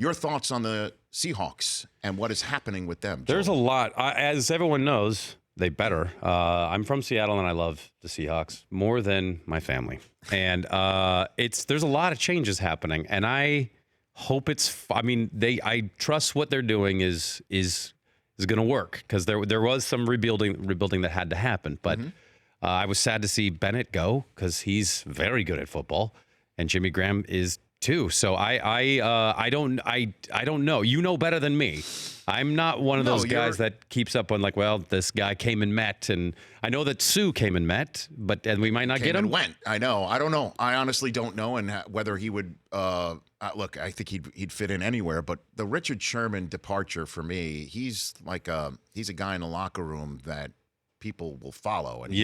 Your thoughts on the Seahawks and what is happening with them? Joel? There's a lot. As everyone knows, they better. I'm from Seattle, and I love the Seahawks more than my family. And there's a lot of changes happening, and I hope I trust what they're doing is going to work, because there was some rebuilding that had to happen. But I was sad to see Bennett go, because he's very good at football, and Jimmy Graham is too. So I don't know. You know better than me. I'm not one of those guys that keeps up on this guy came and met, and I know that Sue came and met, and we might not get him. And went. I know. I don't know. I honestly don't know, and whether he would. Look, I think he'd fit in anywhere. But the Richard Sherman departure for me, he's a guy in the locker room that people will follow, and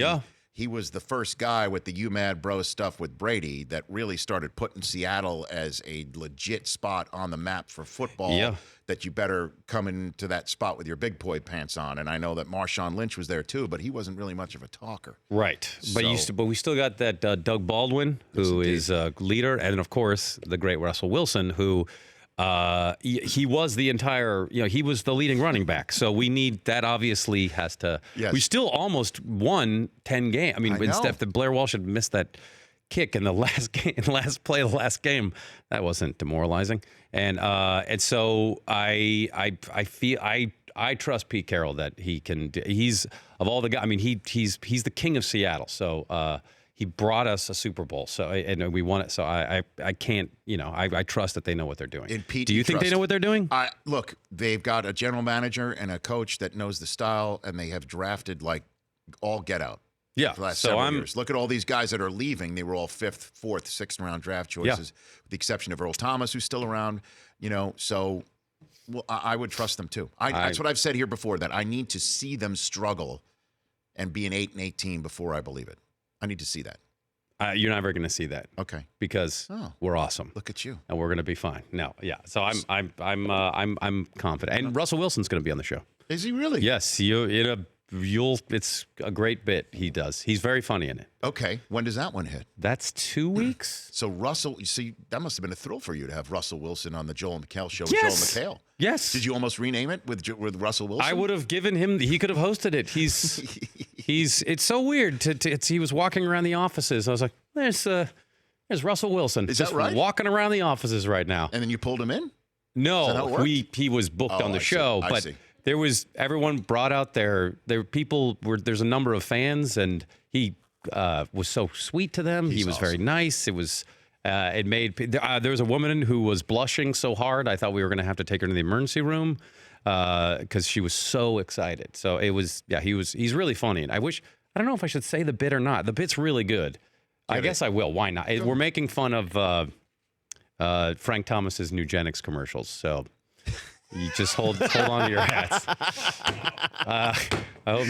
He was the first guy with the "you mad bro" stuff with Brady that really started putting Seattle as a legit spot on the map for football. Yeah. That you better come into that spot with your big boy pants on. And I know that Marshawn Lynch was there too, but he wasn't really much of a talker. Right. But we still got that Doug Baldwin, who is a leader, and of course the great Russell Wilson, who he was the entire, he was the leading running back. So we need that. Obviously has to. Yes. We still almost won 10 games. I mean, if Blair Walsh had missed that kick in the last game, last play of the last game, that wasn't demoralizing. And so I feel I trust Pete Carroll that he can. He's of all the guys. I mean, he's the king of Seattle. So. He brought us a Super Bowl, and we won it. So I can't, I trust that they know what they're doing. And Pete, do you think they know what they're doing? Look, they've got a general manager and a coach that knows the style, and they have drafted all get out. Yeah. For the last several years. Look at all these guys that are leaving. They were all 5th, 4th, 6th round draft choices, with the exception of Earl Thomas, who's still around. So I would trust them too. That's what I've said here before, that I need to see them struggle and be an 8-18 before I believe it. I need to see that. You're never going to see that. Okay. Because we're awesome. Look at you. And we're going to be fine. No, yeah. So I'm confident. And Russell Wilson's going to be on the show. Is he really? Yes. It's a great bit he does. He's very funny in it. Okay. When does that one hit? That's 2 weeks. So Russell, you see, that must have been a thrill for you to have Russell Wilson on the Joel and McHale show with Yes. Joel McHale. Yes. Did you almost rename it with Russell Wilson? I would have given him. He could have hosted it. It's so weird. He was walking around the offices. I was like, there's Russell Wilson. Is that right? Walking around the offices right now. And then you pulled him in? No, he was booked on the show, but there was everyone brought out their people were. There's a number of fans, and he was so sweet to them. He was awesome. Very nice. It was. It made there was a woman who was blushing so hard. I thought we were going to have to take her to the emergency room because she was so excited. So it was. Yeah, he's really funny, and I don't know if I should say the bit or not. The bit's really good. I guess I will. Why not? We're making fun of Frank Thomas's Nugenics commercials, so. You just hold on to your hats. I hope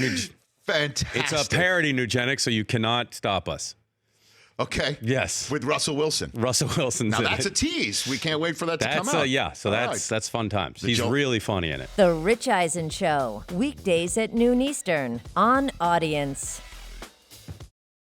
fantastic. It's a parody Nugenics, so you cannot stop us. Okay. Yes. With Russell Wilson. Russell Wilson's now in that's it. A tease. We can't wait for that to come out. Yeah. So that's fun times. He's really funny in it. The Rich Eisen Show, weekdays at noon Eastern on Audience.